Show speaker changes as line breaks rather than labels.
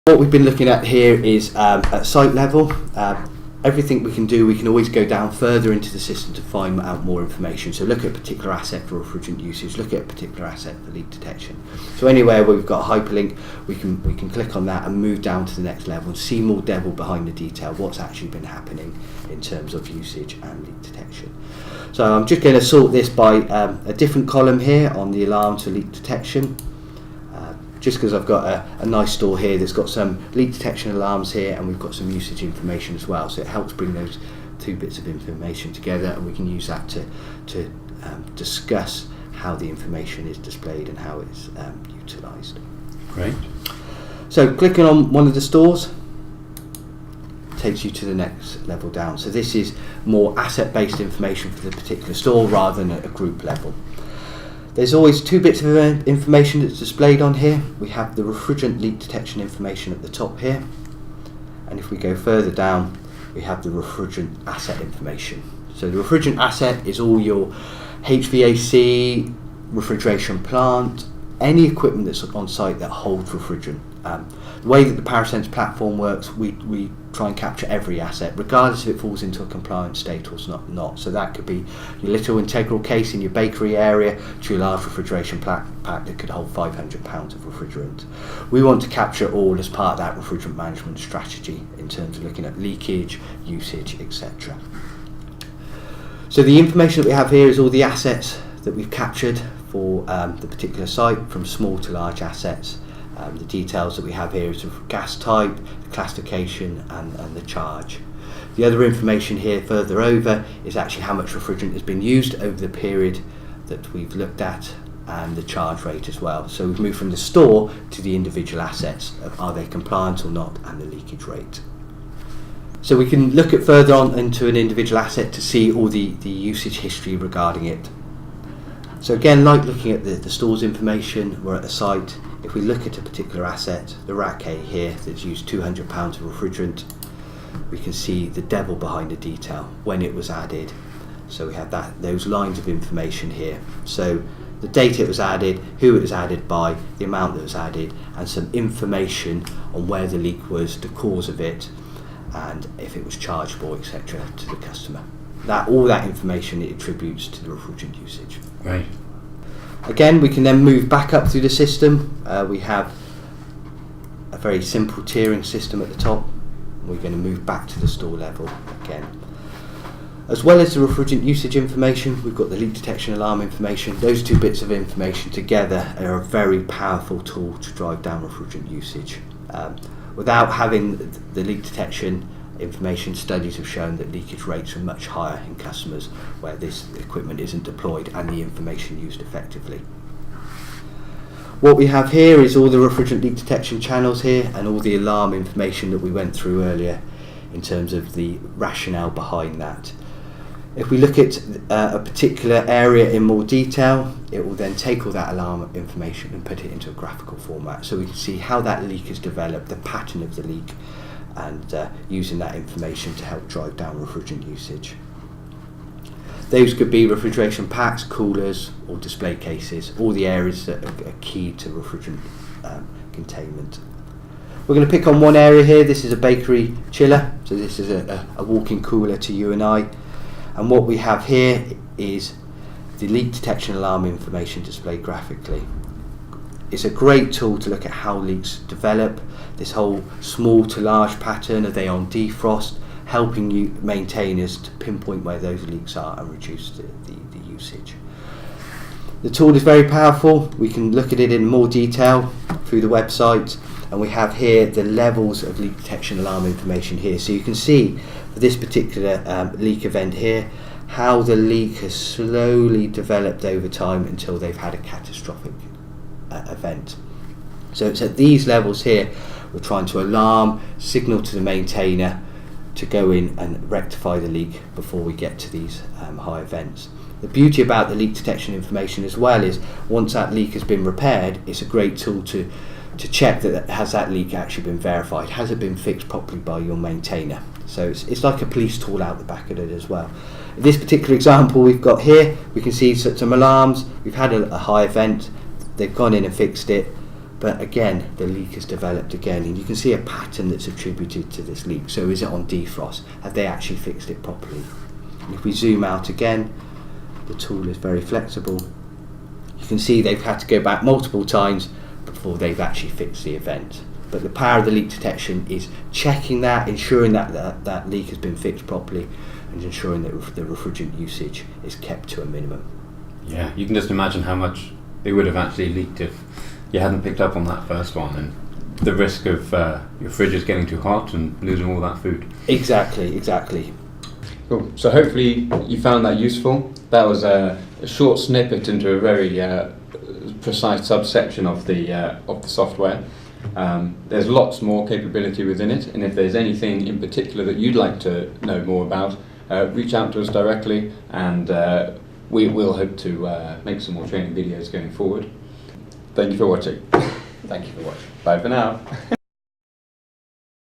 What we've been looking at here is at site level. Everything we can do, we can always go down further into the system to find out more information. So look at a particular asset for refrigerant usage, look at a particular asset for leak detection. So anywhere where we've got a hyperlink, we can click on that and move down to the next level and see more devil behind the detail, what's actually been happening in terms of usage and leak detection. So I'm just going to sort this by a different column here on the alarms for leak detection. Just because I've got a nice store here that's got some leak detection alarms here, and we've got some usage information as well, so it helps bring those two bits of information together, and we can use that to discuss how the information is displayed and how it's utilised.
Great.
So clicking on one of the stores takes you to the next level down. So this is more asset-based information for the particular store rather than at a group level. There's always two bits of information that's displayed on here. We have the refrigerant leak detection information at the top here, and if we go further down, we have the refrigerant asset information. So the refrigerant asset is all your HVAC, refrigeration plant, any equipment that's on site that holds refrigerant. The way that the Parasense platform works, we try and capture every asset, regardless if it falls into a compliance state or not. So that could be your little integral case in your bakery area to your large refrigeration pack that could hold 500 pounds of refrigerant. We want to capture all as part of that refrigerant management strategy in terms of looking at leakage, usage, etc. So the information that we have here is all the assets that we've captured for the particular site, from small to large assets. The details that we have here is the gas type, the classification and the charge. The other information here further over is actually how much refrigerant has been used over the period that we've looked at, and the charge rate as well. So we've moved from the store to the individual assets, are they compliant or not, and the leakage rate. So we can look at further on into an individual asset to see all the usage history regarding it. So again, like looking at the store's information, we're at the site. If we look at a particular asset, the rack A here that's used 200 pounds of refrigerant, we can see the devil behind the detail, when it was added. So we have those lines of information here. So the date it was added, who it was added by, the amount that was added, and some information on where the leak was, the cause of it, and if it was chargeable, etc. to the customer. All that information it attributes to the refrigerant usage.
Right.
Again, we can then move back up through the system. We have a very simple tiering system at the top. We're going to move back to the store level again. As well as the refrigerant usage information, we've got the leak detection alarm information. Those two bits of information together are a very powerful tool to drive down refrigerant usage. Without having the leak detection information, studies have shown that leakage rates are much higher in customers where this equipment isn't deployed and the information used effectively. What we have here is all the refrigerant leak detection channels here and all the alarm information that we went through earlier in terms of the rationale behind that. If we look at a particular area in more detail, it will then take all that alarm information and put it into a graphical format, so we can see how that leak has developed, the pattern of the leak, and using that information to help drive down refrigerant usage. Those could be refrigeration packs, coolers or display cases, all the areas that are key to refrigerant containment. We're going to pick on one area here. This is a bakery chiller, so this is a walk-in cooler to you and I, and what we have here is the leak detection alarm information displayed graphically. It's a great tool to look at how leaks develop, this whole small to large pattern, are they on defrost, helping you maintainers to pinpoint where those leaks are and reduce the usage. The tool is very powerful. We can look at it in more detail through the website, and we have here the levels of leak detection alarm information here. So you can see for this particular leak event here, how the leak has slowly developed over time until they've had a catastrophic event. So it's at these levels here we're trying to alarm, signal to the maintainer to go in and rectify the leak before we get to these high events. The beauty about the leak detection information as well is once that leak has been repaired, it's a great tool to check that has that leak actually been verified, has it been fixed properly by your maintainer. So it's like a police tool out the back of it as well. In this particular example we've got here, we can see some alarms, we've had a high event, they've gone in and fixed it, but again the leak has developed again, and you can see a pattern that's attributed to this leak. So is it on defrost? Have they actually fixed it properly? And if we zoom out again, the tool is very flexible. You can see they've had to go back multiple times before they've actually fixed the event. But the power of the leak detection is checking that, ensuring that leak has been fixed properly, and ensuring that the refrigerant usage is kept to a minimum.
Yeah, you can just imagine how much they would have actually leaked if you hadn't picked up on that first one, and the risk of your fridges getting too hot and losing all that food.
Exactly.
Cool. So hopefully you found that useful. That was a short snippet into a very precise subsection of the software. There's lots more capability within it, and if there's anything in particular that you'd like to know more about, reach out to us directly, and we will hope to make some more training videos going forward. Thank you for watching.
Thank you for watching.
Bye for now.